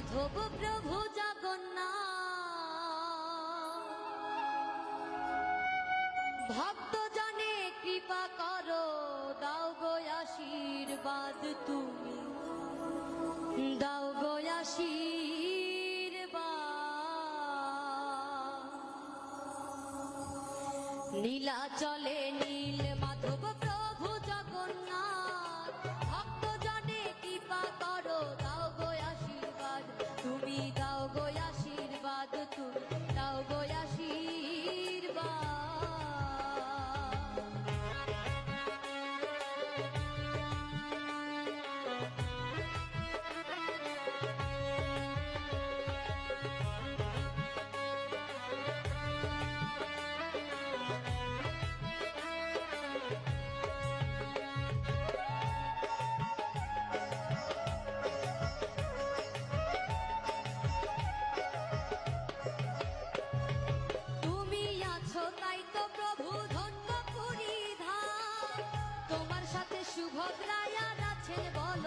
মাধব প্রভু জগন্নাথ, ভক্ত জনে কৃপা করো, দাও গো আশীর্বাদ তুমি, দাও গো আশীর্বাদ। নীলাচলে নীল মাধব প্রভু জগন্নাথ, ভক্ত জনে কৃপা করো, দাও গো আশীর্বাদ তুমি, দাও গো আশীর্বাদ তুমি, দাও গো আশীর্বাদ। তাই তো প্রভু ধন্য পুরী ধাম, তোমার সাথে সুভদ্রায় আছেন বলো।